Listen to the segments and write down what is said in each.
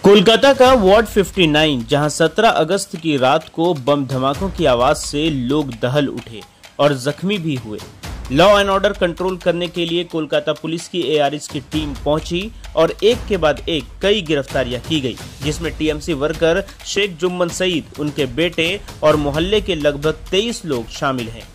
कोलकाता का वार्ड 59 जहां 17 अगस्त की रात को बम धमाकों की आवाज से लोग दहल उठे और जख्मी भी हुए। लॉ एंड ऑर्डर कंट्रोल करने के लिए कोलकाता पुलिस की एआरएस की टीम पहुंची और एक के बाद एक कई गिरफ्तारियां की गई, जिसमें टीएमसी वर्कर शेख जुम्मन सईद, उनके बेटे और मोहल्ले के लगभग 23 लोग शामिल हैं।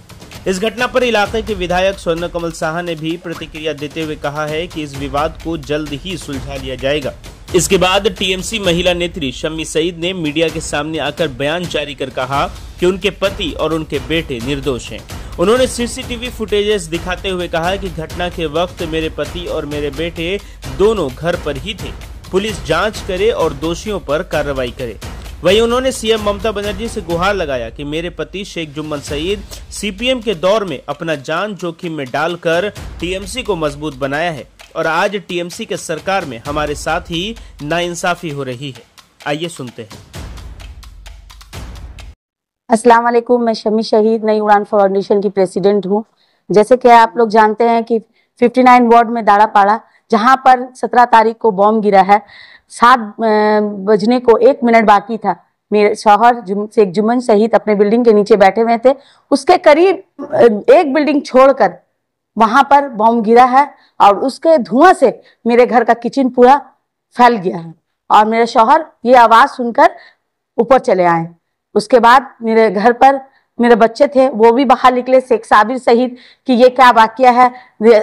इस घटना पर इलाके के विधायक स्वर्ण कमल साहा ने भी प्रतिक्रिया देते हुए कहा है कि इस विवाद को जल्द ही सुलझा लिया जाएगा। इसके बाद टीएमसी महिला नेत्री शम्मी सईद ने मीडिया के सामने आकर बयान जारी कर कहा कि उनके पति और उनके बेटे निर्दोष हैं। उन्होंने सीसीटीवी फुटेजेस दिखाते हुए कहा कि घटना के वक्त मेरे पति और मेरे बेटे दोनों घर पर ही थे। पुलिस जांच करे और दोषियों पर कार्रवाई करे। वहीं उन्होंने सीएम ममता बनर्जी से गुहार लगाया कि मेरे पति शेख जुम्मन सईद सीपीएम के दौर में अपना जान जोखिम में डालकर टीएमसी को मजबूत बनाया है और आज टीएमसी के सरकार में हमारे साथ ही नाइंसाफी हो रही है। आइए सुनते हैं। अस्सलाम वालेकुम, मैं शम्मी शहीद नई उड़ान फाउंडेशन की प्रेसिडेंट हूँ। जैसे कि आप लोग जानते हैं कि 59 वार्ड में दाड़ापाड़ा, जहां पर 17 तारीख को बॉम्ब गिरा है, 7 बजने को 1 मिनट बाकी था। मेरे शौहर शेख जुम्मन सईद अपने बिल्डिंग के नीचे बैठे हुए थे। उसके करीब एक बिल्डिंग छोड़कर वहां पर बॉम्ब गिरा है और उसके धुआं से मेरे घर का किचन पूरा फैल गया है और मेरे शौहर ये आवाज सुनकर ऊपर चले आए। उसके बाद मेरे घर पर मेरे बच्चे थे, वो भी बाहर निकले, शेख साबिर सहित कि ये क्या वाकया है,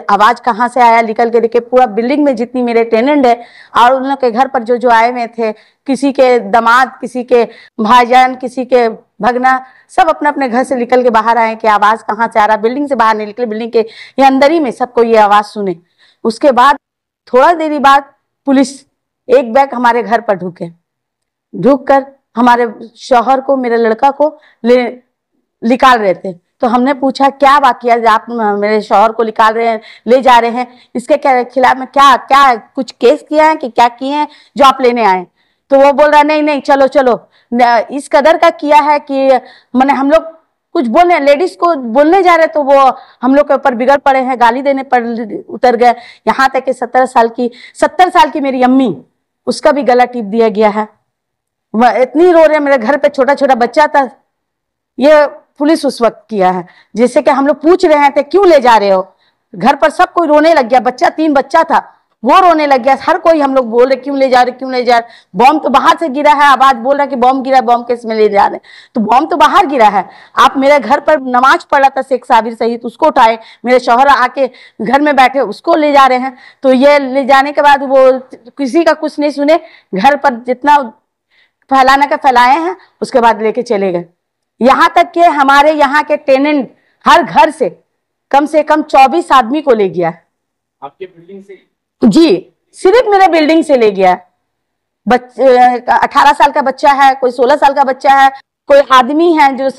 आवाज कहाँ से आया। निकल के देखे पूरा बिल्डिंग में जितनी मेरे टेनेंट है और उन लोग के घर पर जो आए हुए थे, किसी के दामाद, किसी के भाईजान, किसी के भगना, सब अपने अपने घर से निकल के बाहर आए कि आवाज कहाँ से आ रहा। बिल्डिंग से बाहर नहीं निकले, बिल्डिंग के ये अंदर ही में सबको ये आवाज सुने। उसके बाद थोड़ा देरी बाद पुलिस एक बैग हमारे घर पर ढुक कर हमारे शौहर को, मेरे लड़का को निकाल रहे थे। तो हमने पूछा क्या वाकया, आप मेरे शौहर को निकाल रहे हैं, ले जा रहे हैं, इसके खिलाफ में क्या कुछ केस किया है कि क्या किए हैं जो आप लेने आए। तो वो बोल रहा नहीं चलो इस कदर का किया है कि मैंने हम लोग कुछ बोलने, लेडीज को बोलने जा रहे तो वो हम लोग के ऊपर बिगड़ पड़े हैं, गाली देने पर उतर गए। यहाँ तक कि 70 साल की मेरी अम्मी, उसका भी गला टीप दिया गया है। इतनी रो रहे, मेरे घर पे छोटा छोटा बच्चा था। ये पुलिस उस वक्त किया है, जैसे कि हम लोग पूछ रहे थे क्यों ले जा रहे हो। घर पर सब कोई रोने लग गया, 3 बच्चा था वो रोने लग गया। हर कोई हम लोग बोल रहे क्यों ले जा रहे। बॉम्ब तो बाहर से गिरा है, आवाज बोल रहा है कि बॉम्ब गिरा, बॉम्ब केस में ले जा रहे। तो बॉम्ब तो बाहर गिरा है। आप मेरे घर पर नमाज पढ़ रहा था शेख साबिर सहित, उसको उठाए, मेरे शौहर आके घर में बैठे, उसको ले जा रहे हैं। तो ये ले जाने के बाद वो किसी का कुछ नहीं सुने, घर पर जितना फैलाने का फैलाए हैं, उसके बाद लेके चले गए। यहाँ तक कि हमारे यहाँ के टेनेंट हर घर से कम 24 आदमी को ले गया। आपके बिल्डिंग से? जी, सिर्फ मेरे बिल्डिंग से ले गया। 18 साल का बच्चा है, कोई 16 साल का बच्चा है, कोई आदमी है जो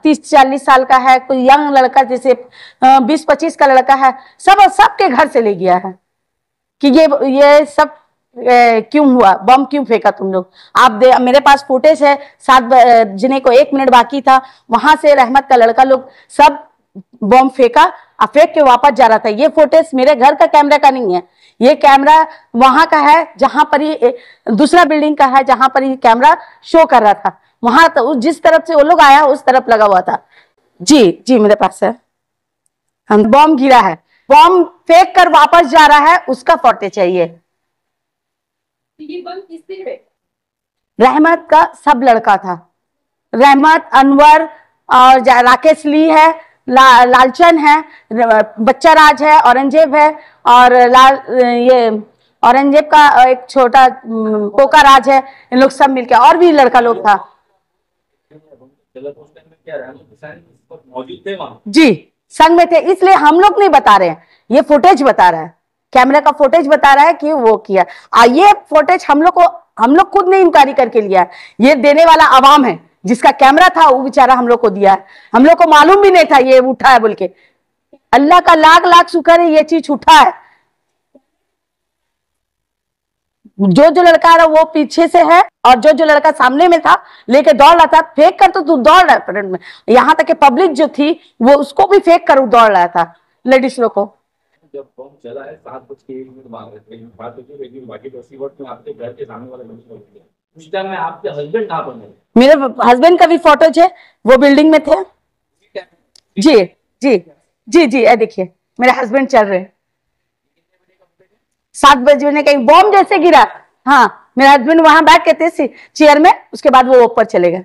30-40 साल का है, कोई यंग लड़का जैसे 20-25 का लड़का है, सबके घर से ले गया है कि ये सब क्यों हुआ, बम क्यों फेंका तुम लोग। मेरे पास फुटेज है, 7 बजने को 1 मिनट बाकी था, वहां से रहमत का लड़का लोग सब बम फेंका, फेंक के वापस जा रहा था। ये फुटेज मेरे घर का कैमरा का नहीं है, ये कैमरा वहां का है जहां पर ये दूसरा बिल्डिंग का है, जहां पर ये कैमरा शो कर रहा था। वहां तो जिस तरफ से वो लोग आया उस तरफ लगा हुआ था। जी मेरे पास है। हम बम गिरा है, बम फेंक कर वापस जा रहा है, उसका फुटेज चाहिए। ये बम किससे है? रहमत का सब लड़का था, रहमत, अनवर और राकेश ली है, लालचन है, बच्चा राज है, औरंगजेब है और ये औरंगजेब का एक छोटा पोका राज है। इन लोग सब मिलके, और भी लड़का लोग था। जी संग में थे, इसलिए हम लोग नहीं बता रहे हैं, ये फुटेज बता रहा है, कैमरा का फुटेज बता रहा है कि वो किया। ये फुटेज हम लोग खुद ने इंक्वायरी करके लिया। ये देने वाला आवाम है, जिसका कैमरा था वो बेचारा हम लोग को दिया है। हम लोग को मालूम भी नहीं था ये उठा है बोल के। अल्लाह का लाख शुक्र है ये चीज उठा है। जो लड़का रहा वो पीछे से है और जो लड़का सामने में था लेके दौड़ रहा था, फेंक कर तो तू दौड़ रहा है फ्रंट में। यहाँ तक कि पब्लिक जो थी वो उसको भी फेंक कर दौड़ रहा था, लेडीज लोग को। जब बम चला है 7:01 बात होती है, लेकिन बाकी 10 वक्त में आपके घर के सामने वाले बच्चे होते हैं, उस टाइम में आपके हस्बैंड कहाँ पर है? मेरे हस्बैंड का भी फोटोज है, वो बिल्डिंग में थे। जी जी जी जी, ये देखिए मेरे हस्बैंड चल रहे हैं। 7 बजे कहीं बॉम्ब जैसे गिरा। हाँ, मेरे हस्बैंड वहां बैठ के थे चेयर में, उसके बाद वो ऊपर चले गए।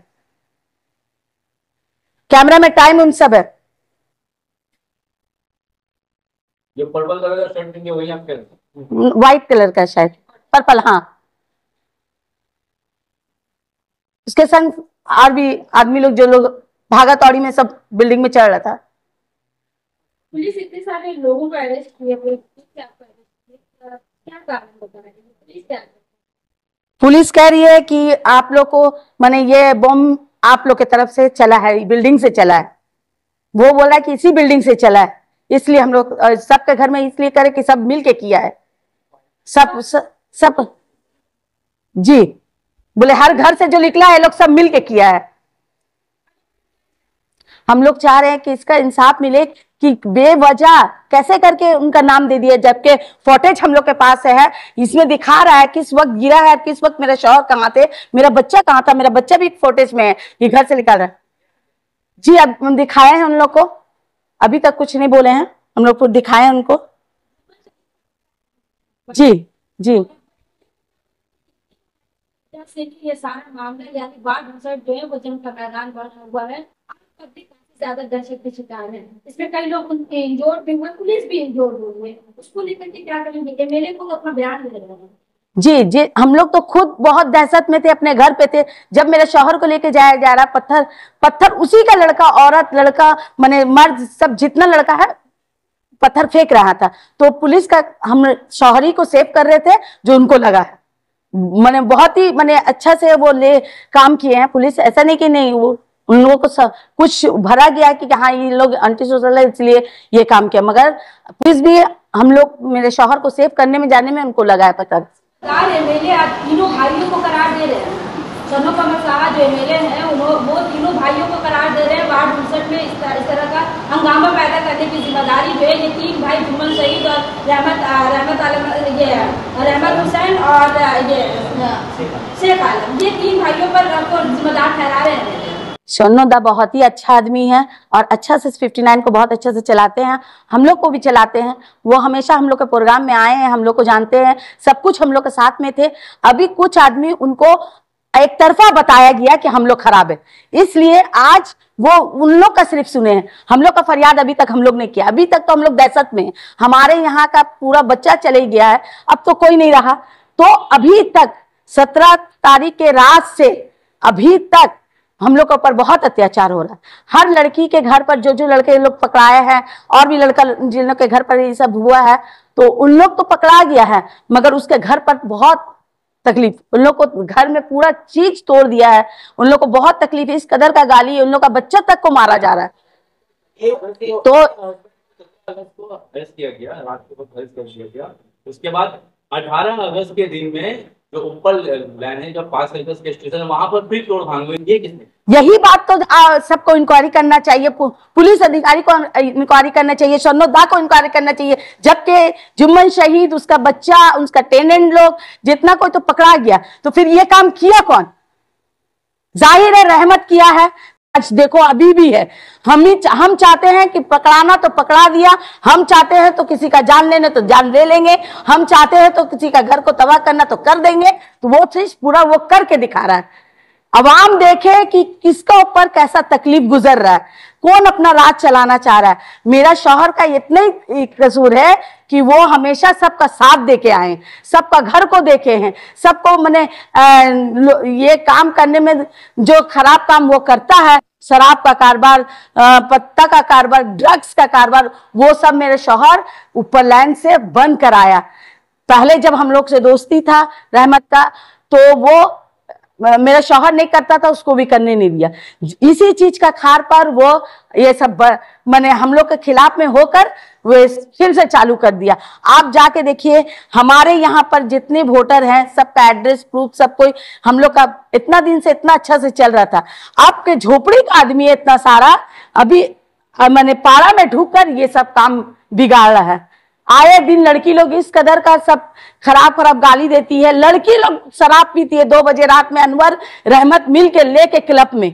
कैमरा में टाइम उन सब है। जो पर्पल कलर का शर्ट पहने वही आपके? व्हाइट कलर का शायद, पर्पल। हाँ, उसके संग और भी आदमी लोग, जो लोग भागा दौड़ी में सब बिल्डिंग में चढ़ रहा था। पुलिस इतने सारे लोगों को अरेस्ट किए, क्या कारण बता रही है पुलिस? क्या पुलिस कह रही है कि आप लोग को, माने ये बम आप लोग की तरफ से चला है, बिल्डिंग से चला है। वो बोला कि इसी बिल्डिंग से चला है, इसलिए हम लोग सबके घर में इसलिए करे कि सब मिल के किया है। सब जी बोले हर घर से जो निकला है लोग सब मिल के किया है। हम लोग चाह रहे हैं कि इसका इंसाफ मिले कि बेवजह कैसे करके उनका नाम दे दिया, जबकि फुटेज हम लोग के पास है, इसमें दिखा रहा है किस वक्त गिरा है, किस वक्त मेरे शौहर कहाँ थे, मेरा बच्चा कहाँ था। मेरा बच्चा भी फुटेज में है, ये घर से निकाल रहा है। जी, अब हम दिखाए हैं उन लोग को, अभी तक कुछ नहीं बोले हैं, हम लोग को दिखाए हैं उनको। जी जी, ये सारा मामला यानी बाढ़ जो है वो जंग का मैदान बना हुआ है। काफी ज्यादा दहशत के शिकार है। इसमें कई लोग इंजोर्ड भी हुए, पुलिस भी इंजोर्ड हुई है। उसको लेकर के क्या करेंगे? एमएलए को अपना बयान दे रहे हैं। जी जी, हम लोग तो खुद बहुत दहशत में थे, अपने घर पे थे जब मेरे शौहर को लेके जाया जा रहा। पत्थर उसी का लड़का, औरत, लड़का, माने मर्द, सब जितना लड़का है पत्थर फेंक रहा था। तो पुलिस का, हम शौहरी को सेव कर रहे थे जो उनको लगा है। मैंने बहुत ही अच्छा से वो काम किए हैं पुलिस। ऐसा नहीं कि नहीं, वो उन लोगों को कुछ भरा गया कि हाँ ये लोग एंटी सोशल है इसलिए ये काम किया, मगर पुलिस भी हम लोग मेरे शौहर को सेव करने में जाने में उनको लगा है पत्थर। एमएलए आज तीनों भाइयों को करार दे रहे हैं। सनो कमर साहा जो एमएलए हैं वो तीनों भाइयों को करार दे रहे हैं वार्ड 59 में इस तरह का हंगामा पैदा करने की जिम्मेदारी जो है ये 3 भाई जुम्मन शहीद और रहमत हुसैन और ये शेख आलम, ये 3 भाइयों पर आपको जिम्मेदार ठहरा रहे हैं। सोनू दा बहुत ही अच्छा आदमी है और अच्छा से 59 को बहुत अच्छे से चलाते हैं, हम लोग को भी चलाते हैं। वो हमेशा हम लोग के प्रोग्राम में आए हैं, हम लोग को जानते हैं, सब कुछ हम लोग के साथ में थे। अभी कुछ आदमी उनको एक तरफा बताया गया कि हम लोग खराब है, इसलिए आज वो उन लोग का सिर्फ सुने हैं, हम लोग का फरियाद अभी तक हम लोग ने किया। अभी तक तो हम लोग दहशत में, हमारे यहाँ का पूरा बच्चा चले गया है, अब तो कोई नहीं रहा। तो अभी तक 17 तारीख के रात से अभी तक हम लोग के ऊपर बहुत अत्याचार हो रहा है। हर लड़की के घर पर जो लड़के लोग पकड़ाए हैं और भी लड़का जिन लोग के घर पर ये सब हुआ है, तो उन लोग तो पकड़ा गया है, मगर उसके घर पर बहुत तकलीफ, उन लोग को घर में पूरा चीज तोड़ दिया है, उन लोग को बहुत तकलीफ है, इस कदर का गाली है, उन लोग का बच्चा तक को मारा जा रहा है। तो अरेस्ट किया गया, रात को अरेस्ट कर दिया गया। उसके बाद 18 अगस्त के दिन में जो ऊपर लाइन है, जो 5 अगस्त के स्टेशन, वहां पर फिर तोड़ भांग हुई। ये किसने? यही बात तो सबको इंक्वायरी करना चाहिए, पुलिस अधिकारी को इंक्वायरी करना चाहिए, शन्नोदा को इंक्वायरी करना चाहिए। जबकि जुम्मन शहीद, उसका बच्चा, उसका टेनेंट लोग, जितना कोई तो पकड़ा गया, तो फिर ये काम किया कौन? जाहिर है रहमत किया है। आज देखो अभी भी है, हम चाहते हैं कि पकड़ाना तो पकड़ा दिया, हम चाहते हैं तो किसी का जान लेने तो जान ले लेंगे, हम चाहते हैं तो किसी का घर को तबाह करना तो कर देंगे। तो वो चीज पूरा वो करके दिखा रहा है। अवाम देखे कि किसका ऊपर कैसा तकलीफ गुजर रहा है, कौन अपना राज चलाना चाह रहा है। मेरा शौहर का इतना ही कसूर है कि वो हमेशा सबका साथ देके आए, सबका घर को देखे हैं, सबको मैंने ये काम करने में जो खराब काम वो करता है, शराब का कारोबार, पत्ता का कारोबार, ड्रग्स का कारोबार, वो सब मेरे शौहर ऊपर लाइन से बंद कराया। पहले जब हम लोग से दोस्ती था रहमत का, तो वो मेरा शौहर नहीं करता था, उसको भी करने नहीं दिया। इसी चीज का खार पर वो ये सब मैंने हम लोग के खिलाफ में होकर वो फिर से चालू कर दिया। आप जाके देखिए हमारे यहाँ पर जितने वोटर हैं, सबका एड्रेस प्रूफ सब कोई हम लोग का इतना दिन से इतना अच्छा से चल रहा था। आपके झोपड़ी का आदमी है इतना सारा, अभी मैंने पारा में ढूक कर ये सब काम बिगाड़ रहा है। आए दिन लड़की लोग इस कदर का सब खराब खराब गाली देती है। लड़की लोग शराब पीती है 2 बजे रात में, अनवर रहमत मिल के लेके क्लब में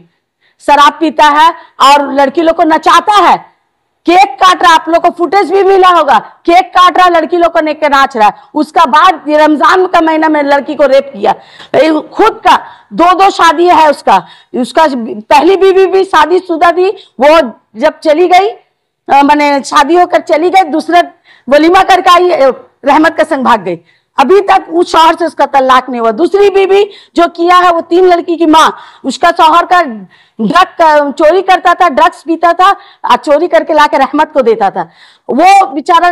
शराब पीता है और लड़की लोग को नचाता है, केक काट रहा, आप लोग को फुटेज भी मिला होगा, केक काट रहा, लड़की लोग को लेकर नाच रहा है। उसका बाद रमजान का महीना में लड़की को रेप किया, खुद का 2 शादी है उसका पहली बीवी भी शादीशुदा थी, वो जब चली गई माने शादी होकर चली गई, दूसरे वलीमा करके आई, रहमत का संग भाग गई। अभी तक उस शौहर से उसका तलाक नहीं हुआ। दूसरी बीवी जो किया है वो 3 लड़की की माँ, उसका शौहर का ड्रग चोरी करता था, ड्रग्स पीता था और चोरी करके लाके रहमत को देता था। वो बेचारा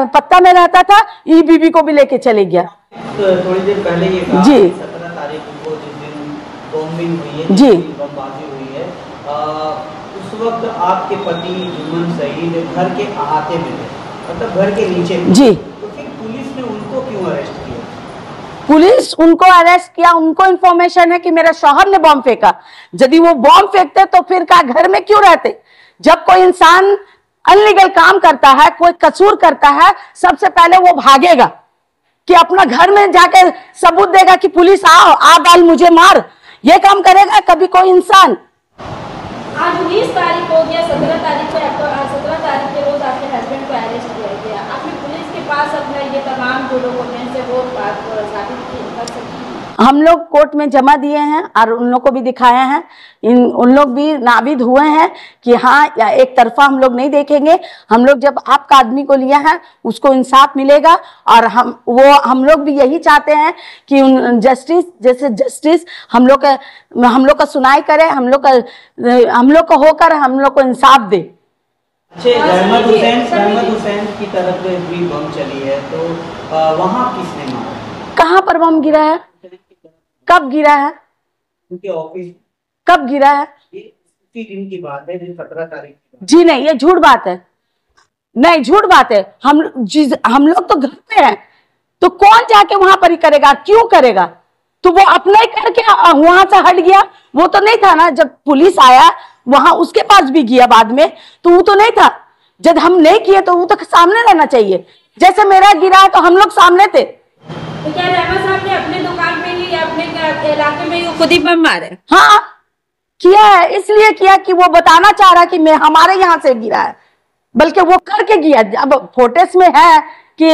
पत्ता में रहता था, ये बीवी को भी लेके चले गया। तो थोड़ी देर पहले ये कहा जी 17 तारीख को जिस दिन बॉम्बिंग हुई है, जी बमबाजी हुई है, उस वक्त आपके पति जुम्मन शहीद घर के अहाते में थे, मतलब घर के नीचे थे। जी, तो फिर पुलिस ने उनको क्यों अरेस्ट किया? पुलिस उनको अरेस्ट किया, उनको इन्फॉर्मेशन है कि मेरे शौहर ने बॉम्ब फेंका। यदि वो बॉम्ब फेंकते तो फिर क्या घर में क्यों रहते? जब कोई इंसान अनलीगल काम करता है, कोई कसूर करता है, सबसे पहले वो भागेगा कि अपना घर में जाकर सबूत देगा कि पुलिस आओ, आ डाल मुझे मार, ये काम करेगा कभी कोई इंसान? आज 19 तारीख हो गया, 17 तारीख को 17 तारीख के रोज आपके हस्बैंड को अरेस्ट किया गया। आपने पुलिस के पास अपना ये तमाम जो लोग होते हैं से वो बात साबित कर सकती हैं? हम लोग कोर्ट में जमा दिए हैं और उन लोग को भी दिखाए हैं, उन लोग भी नाविद हुए हैं कि हाँ या एक तरफा हम लोग नहीं देखेंगे। हम लोग जब आपका आदमी को लिया है उसको इंसाफ मिलेगा और हम लोग भी यही चाहते हैं कि जस्टिस जैसे जस्टिस हम लोग का सुनाई करे, हम लोग का होकर हम लोग को इंसाफ दे। अच्छा, रहमत हुसैन की तरफ भी बम चली है, तो वहाँ किसने मारा? कहाँ पर बम गिरा है? कब गिरा है? उनके ऑफिस। कब गिरा है? उसी दिन की बात है, 17 तारीख की। जी नहीं, ये झूठ बात है, नहीं झूठ बात है। हम लोग तो घर पे हैं, तो कौन जाके वहां पर ही करेगा? क्यों करेगा? तो वो अपना ही करके वहां से हट गया, वो तो नहीं था ना। जब पुलिस आया वहां उसके पास भी गया बाद में, तो वो तो नहीं था। जब हम नहीं किए तो वो तो सामने रहना चाहिए। जैसे मेरा गिरा तो हम लोग सामने थे। तो क्या रहमत साहब ने अपने दुकान पे ही अपने इलाके में ही खुद ही बम मारे? हाँ किया है, इसलिए किया कि वो बताना चाह रहा कि मैं हमारे यहाँ से गिरा है, बल्कि वो करके गया। अब फोटेज में है कि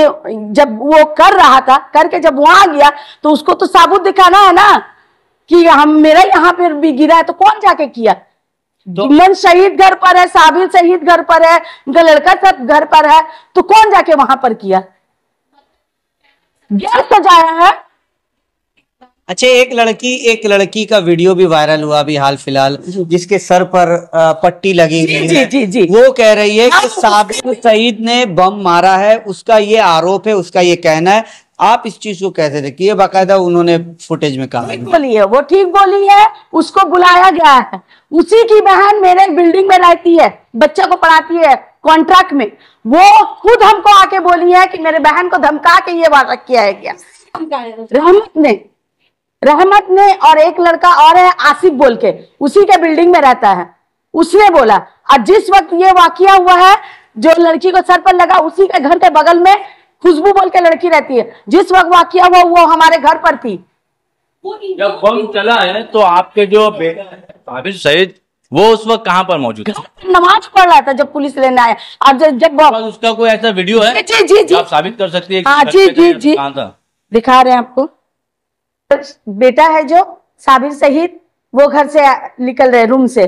जब वो कर रहा था, करके जब वहां गया तो उसको तो सबूत दिखाना है ना कि हम मेरा यहाँ पर भी गिरा है। तो कौन जाके किया? जुम्मन शहीद घर पर है, साबिर शहीद घर पर है, उनका लड़का सब घर पर है, तो कौन जाके वहां पर किया? गैर सजाया है। अच्छा, एक लड़की का वीडियो भी वायरल हुआ अभी हाल फिलहाल, जिसके सर पर पट्टी लगी हुई है। जी। वो कह रही है कि साबिर सईद ने बम मारा है, उसका ये आरोप है, उसका ये कहना है। आप इस चीज को कैसे देखिए? ये बाकायदा उन्होंने फुटेज में कहा। बोली है, वो ठीक बोली है, उसको बुलाया गया है। उसी की बहन मेरे बिल्डिंग में रहती है, बच्चे को पढ़ाती है कॉन्ट्रैक्ट में। वो खुद हमको आके बोली है कि मेरे बहन को धमका के ये वादा किया है। क्या रहमत ने और एक लड़का और है आसिफ बोल के, उसी के बिल्डिंग में रहता है, उसने बोला। और जिस वक्त ये वाकया हुआ है, जो लड़की को सर पर लगा, उसी के घर के बगल में खुशबू बोल के लड़की रहती है। जिस वक्त वाकया हुआ वो हमारे घर पर थी। जब बम चला है तो आपके जो बेटा है साबिर सईद, वो उस वक्त कहाँ पर मौजूद था? नमाज पढ़ रहा था जब पुलिस लेने आया। और जब उसका कोई ऐसा वीडियो है जी आप साबित कर सकती है? हाँ जी कहाँ था? दिखा रहे हैं आपको। बेटा है जो साबिर शहीद, वो घर से निकल रहे रूम से।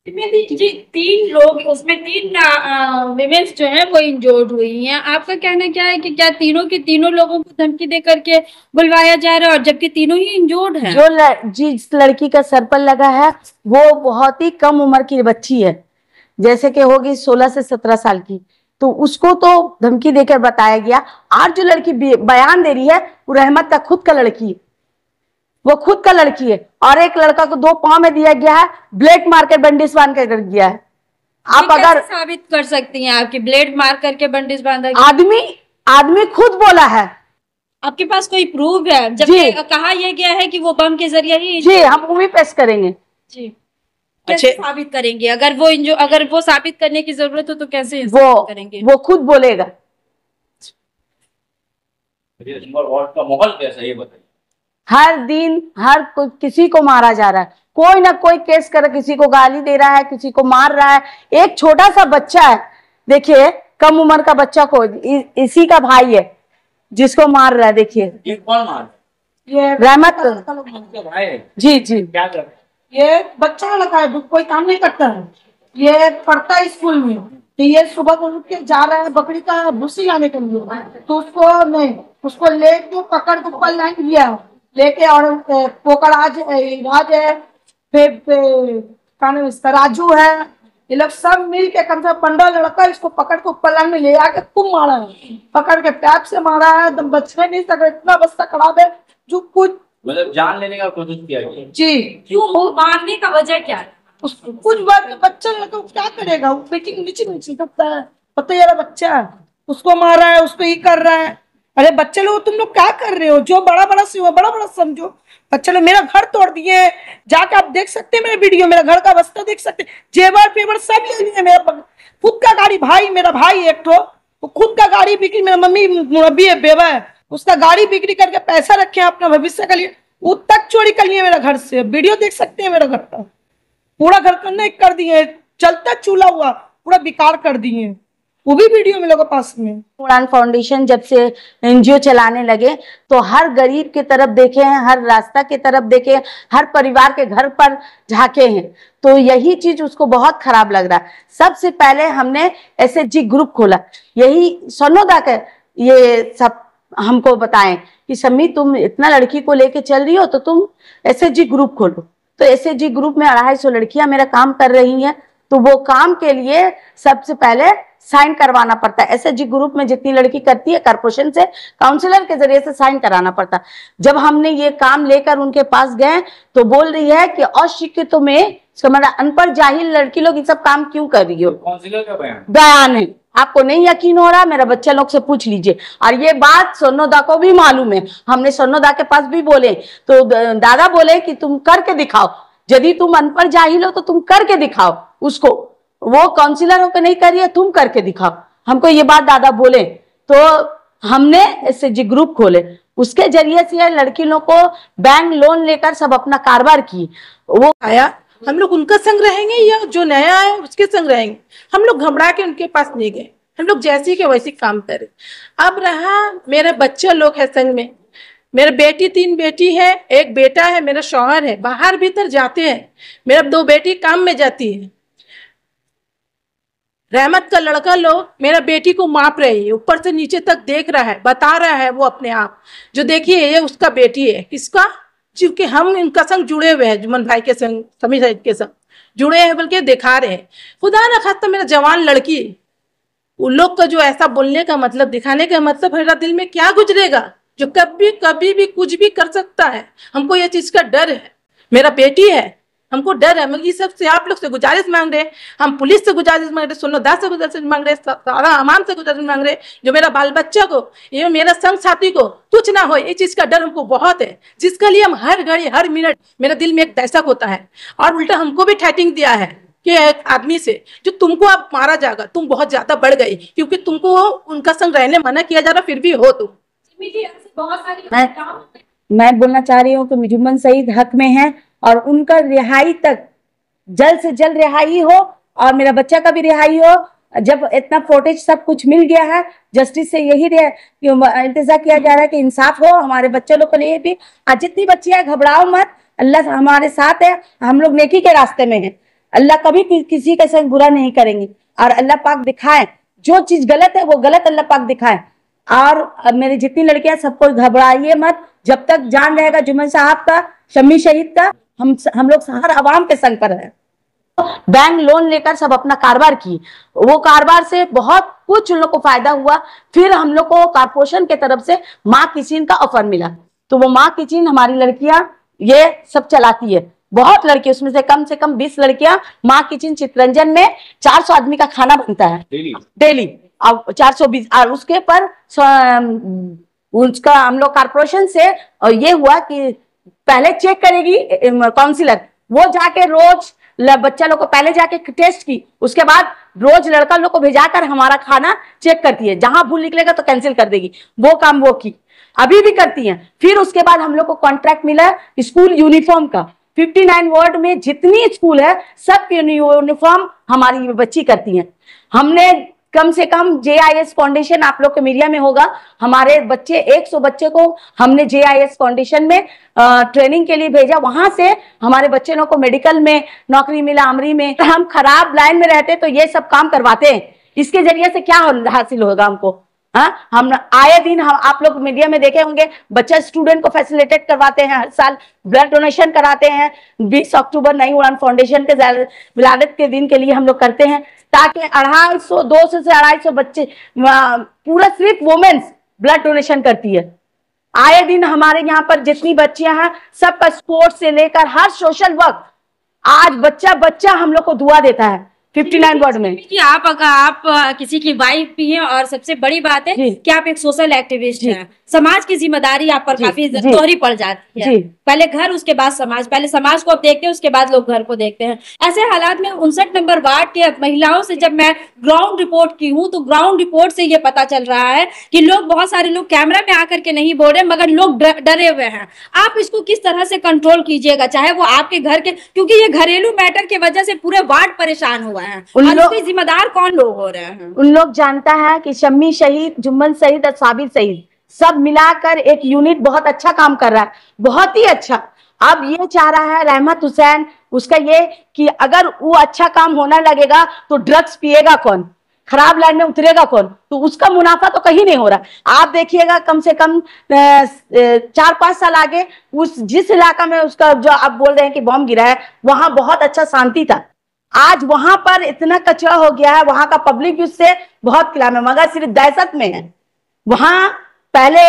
जी 3 लोग, उसमें 3 विमेन्स जो है वो इंजोर्ड हुई हैं। आपका कहना क्या है कि क्या तीनों के तीनों लोगों को धमकी दे करके बुलवाया जा रहा है, और जबकि तीनों ही इंजोर्ड हैं? जो जिस लड़की का सर पर लगा है वो बहुत ही कम उम्र की बच्ची है, जैसे कि होगी 16 से 17 साल की, तो उसको तो धमकी देकर बताया गया। और जो लड़की बयान दे रही है वो रहमत का खुद का लड़की है, वो खुद का लड़की है। और एक लड़का को 2 पांव में दिया गया है, ब्लेड मार कर बंदिश बांध कर गया है। आप अगर साबित कर सकती हैं आपकी ब्लेड मार करके बंदिश बांधा? आदमी खुद बोला है। आपके पास कोई प्रूफ है? जब कहा यह गया है कि वो बम के जरिए ही? जी हम मूवी पेश करेंगे। जी कैसे साबित करेंगे? अगर वो साबित करने की जरूरत हो तो कैसे करेंगे? वो खुद बोलेगा। का माहौल कैसा है ये बताइए। हर दिन किसी को मारा जा रहा है, कोई ना कोई केस कर, किसी को गाली दे रहा है, किसी को मार रहा है। एक छोटा सा बच्चा है, देखिए कम उम्र का बच्चा को इसी का भाई है जिसको मार रहा है। देखिए ये कौन मार? ये रहमत भाई है। जी जी, क्या कर? ये बच्चा लगा है, कोई काम नहीं करता है, ये पढ़ता है स्कूल में। तो ये सुबह को उठ के जा रहा है बकरी का भूसी लाने के लिए, तो उसको लेके पकड़ के ऊपर लाइन लिया लेके, और पोकराज राज है, फिर इसका राजू है, ये लोग सब मिल के कम से कम 15 लड़का इसको पकड़ के ऊपर लाइन में ले आके खूब मारा है, पकड़ के पैप से मारा है, एकदम बचने नहीं सक रहा, इतना बस्ता खराब है जो कुछ मतलब जान लेने का कोशिश किया जी। क्यों मारने का वजह क्या है? कुछ बात बच्चा लड़का क्या करेगा, वो बेटी के नीचे नहीं सकता है, पता यार बच्चा है, उसको मार रहा है, उसको ही कर रहा है। अरे बच्चे लोग तुम लोग क्या कर रहे हो? जो बड़ा बड़ा समझो। बच्चे लोग मेरा घर तोड़ दिए, जाके आप देख सकते हैं मेरे वीडियो, मेरा घर का बस्ता देख सकते हैं, जेवर पेवर सब ले लिए। मेरा खुद का गाड़ी, मेरा भाई एक ठो वो खुद का गाड़ी बिक्री, मेरा मम्मी मुरब्बी है, बेवा है, उसका गाड़ी बिक्री करके पैसा रखे अपना भविष्य के लिए, वो तक चोरी कर लिए मेरा घर से। वीडियो देख सकते हैं मेरा घर का, पूरा घर करने कर दिए, चलता चूल्हा हुआ पूरा बेकार कर दिए, वो भी वीडियो में लोगों के पास में। उड़ान फाउंडेशन जब से एनजीओ चलाने लगे तो हर गरीब की तरफ देखे हैं, हर रास्ता की तरफ देखे, हर परिवार के घर पर झांके हैं, तो यही चीज उसको बहुत खराब लग रहा है। सबसे पहले हमने SHG ग्रुप खोला, यही सोनोदा के ये सब हमको बताएं कि शम्मी तुम इतना लड़की को लेके चल रही हो तो तुम SHG ग्रुप खोलो। तो SHG ग्रुप में 250 लड़कियां मेरा काम कर रही हैं, तो वो काम के लिए सबसे पहले साइन करवाना पड़ता है। SHG ग्रुप में जितनी लड़की करती है कॉर्पोरेशन से काउंसलर के जरिए से साइन कराना पड़ता है। जब हमने ये काम लेकर उनके पास गए तो बोल रही है कि अशिक्षितों में अनपढ़ जाहिल लड़की लोग ये सब काम क्यों कर रही हो। काउंसलर का बयान है, आपको नहीं यकीन हो रहा, मेरा बच्चा लोग से पूछ लीजिए। और ये बात सोनोदा को भी मालूम है, हमने सोनोदा के पास भी बोले तो दादा बोले कि तुम करके दिखाओ, यदि तुम अनपढ़ जाहिल हो तो तुम करके दिखाओ उसको, वो काउंसिलर होकर नहीं कर रही है, तुम करके दिखाओ। हमको ये बात दादा बोले तो हमने SHG ग्रुप खोले, उसके जरिए से लड़की लोग को बैंक लोन लेकर सब अपना कारोबार की। वो आया हम लोग उनका संग रहेंगे या जो नया है उसके संग रहेंगे? हम लोग घबरा के उनके पास नहीं गए, हम लोग जैसी के वैसी काम करे। अब रहा मेरे बच्चे लोग है संग में, मेरे बेटी 3 बेटी है, एक बेटा है, मेरा शौहर है, बाहर भीतर जाते हैं, मेरा 2 बेटी काम में जाती है। रहमत का लड़का लोग मेरा बेटी को माप रही है, ऊपर से नीचे तक देख रहा है, बता रहा है वो अपने आप, जो देखिए ये उसका बेटी है। किसका? क्योंकि हम इनका संग जुड़े हुए हैं, जुम्मन भाई के संग, समी साहिब के संग जुड़े हैं, बल्कि दिखा रहे हैं। खुदा न खास्ता मेरा जवान लड़की, उन लोग का जो ऐसा बोलने का मतलब, दिखाने का मतलब, मेरा दिल में क्या गुजरेगा, जो कभी भी कुछ भी कर सकता है। हमको ये चीज का डर है, मेरा बेटी है, हमको डर है। मगर ये सबसे आप लोग से गुजारिश मांग रहे, हम पुलिस से गुजारिश मांग रहे, सोनोदा से गुजारिश मांग रहे, सारा अमान से गुजारिश मांग रहे, जो मेरा बाल बच्चा को, ये मेरा संग साथी को कुछ ना हो, ये चीज का डर हमको बहुत है, जिसके लिए हम हर घड़ी हर मिनट मेरा दिल में एक दहशत होता है। और उल्टा हमको भी थ्रेटिंग दिया है कि एक आदमी से, जो तुमको अब मारा जाएगा, तुम बहुत ज्यादा बढ़ गई, क्योंकि तुमको उनका संग रहने मना किया जा रहा, फिर भी हो तुम। मैं बोलना चाह रही हूँ कि जुम्मन सईद हक में है और उनका रिहाई तक जल्द से जल्द रिहाई हो और मेरा बच्चा का भी रिहाई हो। जब इतना फुटेज सब कुछ मिल गया है, जस्टिस से यही इंतजार किया जा रहा है कि इंसाफ हो हमारे बच्चे लोग के लिए भी। आज जितनी बच्चियां घबराओ मत, अल्लाह हमारे साथ है, हम लोग नेकी के रास्ते में हैं। अल्लाह कभी किसी के संग बुरा नहीं करेंगे और अल्लाह पाक दिखाए जो चीज गलत है वो गलत अल्लाह पाक दिखाए। और मेरी जितनी लड़कियां, सबको घबराइए मत, जब तक जान रहेगा जुम्मन साहब का, शम्मी शहीद का, हम लोग हर आवाम के संग पर है। बैंक लोन लेकर सब अपना कारोबार की, वो कारोबार से बहुत कुछ उन लोग को फायदा हुआ। फिर हम लोग को कॉर्पोरेशन के तरफ से माँ किचन का ऑफर मिला, तो वो माँ किचन हमारी लड़कियां ये सब चलाती है, बहुत लड़की, उसमें से कम 20 लड़कियां माँ किचन चितरंजन में 400 आदमी का खाना बनता है डेली। अब 420 और उसके पर उसका हम लोग कॉर्पोरेशन से ये हुआ कि पहले चेक करेगी काउंसिलर, वो जाके रोज बच्चा लोग को पहले जाके टेस्ट की, उसके बाद रोज लड़का लोग को भेजाकर हमारा खाना चेक करती है, जहां भूल निकलेगा तो कैंसिल कर देगी, वो काम वो की, अभी भी करती हैं। फिर उसके बाद हम लोग को कॉन्ट्रैक्ट मिला स्कूल यूनिफॉर्म का। 59 वार्ड में जितनी स्कूल है सब यूनिफॉर्म हमारी बच्ची करती हैं। हमने कम से कम JIS फाउंडेशन, आप लोग के मीडिया में होगा, हमारे बच्चे 100 बच्चे को हमने JIS फाउंडेशन में ट्रेनिंग के लिए भेजा। वहां से हमारे बच्चे लोग को मेडिकल में नौकरी मिला, आमरी में। हम खराब लाइन में रहते तो ये सब काम करवाते हैं, इसके जरिए से क्या हासिल होगा हमको? हाँ, हम आए दिन हम आप लोग मीडिया में देखे होंगे, बच्चा स्टूडेंट को फैसिलिटेट करवाते हैं, हर साल ब्लड डोनेशन कराते हैं। 20 अक्टूबर नई उड़ान फाउंडेशन के विलादत के दिन के लिए हम लोग करते हैं, ताकि 200 से 250 बच्चे, पूरा सिर्फ वुमेन्स ब्लड डोनेशन करती है। आए दिन हमारे यहाँ पर जितनी बच्चियां हैं सबका स्पोर्ट्स से लेकर हर सोशल वर्क, आज बच्चा बच्चा हम लोग को दुआ देता है 59 वार्ड में। कि आप अगर आप किसी की वाइफ भी हैं, और सबसे बड़ी बात है कि आप एक सोशल एक्टिविस्ट हैं, समाज की जिम्मेदारी आप पर काफी दोहरी पड़ जाती है। पहले घर, उसके बाद समाज, पहले समाज को आप देखते हैं, उसके बाद लोग घर को देखते हैं। ऐसे हालात में 59 नंबर वार्ड के महिलाओं से जब मैं ग्राउंड रिपोर्ट की हूँ, तो ग्राउंड रिपोर्ट से ये पता चल रहा है कि लोग, बहुत सारे लोग कैमरा में आकर के नहीं बोल रहे, मगर लोग डरे हुए हैं। आप इसको किस तरह से कंट्रोल कीजिएगा, चाहे वो आपके घर के, क्योंकि ये घरेलू मैटर की वजह से पूरे वार्ड परेशान हुआ है, और इसके जिम्मेदार कौन लोग हो रहे हैं? उन लोग जानता है कि शम्मी शहीद, जुम्मन शहीद और साबिर शहीद सब मिलाकर एक यूनिट बहुत अच्छा काम कर रहा है, बहुत ही अच्छा। अब ये चाह रहा है रहमत हुसैन, उसका ये कि अगर वो अच्छा काम होने लगेगा तो ड्रग्स पिएगा कौन, खराब लाइन में उतरेगा कौन, तो उसका मुनाफा तो कहीं नहीं हो रहा। आप देखिएगा कम से कम 4-5 साल आगे उस जिस इलाका में उसका जो आप बोल रहे हैं कि बम गिरा है, वहां बहुत अच्छा शांति था। आज वहां पर इतना कचरा हो गया है, वहां का पब्लिक उससे बहुत खिलाफ है, मगर सिर्फ दहशत में है। वहां पहले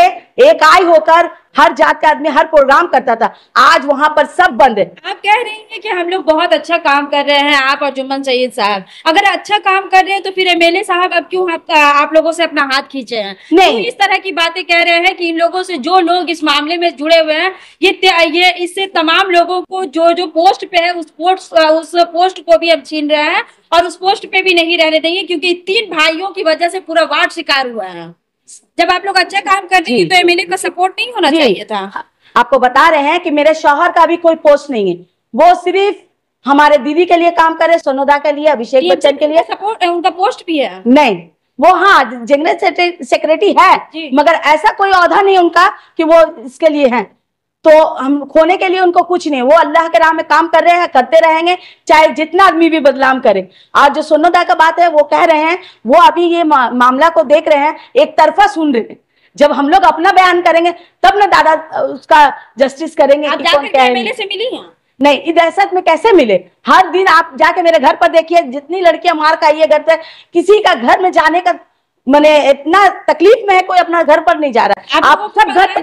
एक आय होकर हर जात का आदमी हर प्रोग्राम करता था, आज वहां पर सब बंद है। आप कह रही हैं कि हम लोग बहुत अच्छा काम कर रहे हैं, आप और जुम्मन सईद साहब, अगर अच्छा काम कर रहे हैं तो फिर MLA साहब अब क्यों आप लोगों से अपना हाथ खींचे हैं? नहीं, इस तरह की बातें कह रहे हैं कि इन लोगों से, जो लोग इस मामले में जुड़े हुए हैं, ये इससे तमाम लोगों को जो पोस्ट पे है उस पोस्ट को भी अब छीन रहे हैं, और उस पोस्ट पे भी नहीं रहने देंगे, क्योंकि 3 भाइयों की वजह से पूरा वार्ड शिकार हुआ है। जब आप लोग अच्छा काम करते हैं तो MLA का सपोर्ट नहीं होना चाहिए था? आपको बता रहे हैं कि मेरे शौहर का भी कोई पोस्ट नहीं है, वो सिर्फ हमारे दीदी के लिए काम करे, सोनोदा के लिए, अभिषेक बच्चन के लिए सपोर्ट, उनका पोस्ट भी है। नहीं, वो हाँ जनरल सेक्रेटरी है, मगर ऐसा कोई औहदा नहीं उनका कि वो इसके लिए है। तो हम खोने के लिए उनको कुछ नहीं, वो अल्लाह के राह में काम कर रहे हैं, करते रहेंगे, चाहे जितना आदमी भी बदनाम करे। आज जो सोनोदा का बात है, वो कह रहे हैं, वो अभी ये मामला को देख रहे हैं, एक तरफा सुन रहे हैं। जब हम लोग अपना बयान करेंगे तब ना दादा उसका जस्टिस करेंगे कि कौन क्या है। MLA से मिली हैं? नहीं, इस दहशत में कैसे मिले? हर दिन आप जाके मेरे घर पर देखिए, जितनी लड़कियां मार खाई है घर से, किसी का घर में जाने का मैंने इतना तकलीफ में है, कोई अपना घर पर नहीं जा रहा। आप सब घर पर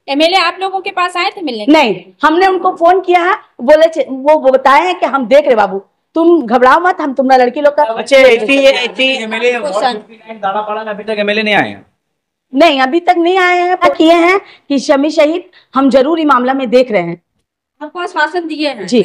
MLA आप लोगों के पास आए थे मिलने? नहीं, हमने उनको फोन किया है, बोले वो बताए हैं कि हम देख रहे बाबू, तुम घबराओ मत, हम तुम्हारा लड़की लोग का। अच्छा, अभी तक MLA नहीं आए हैं? नहीं, अभी तक नहीं आए हैं। किए हैं कि शम्मी शहीद हम जरूर इस मामला में देख रहे हैं। आपको आश्वासन दिए हैं? जी।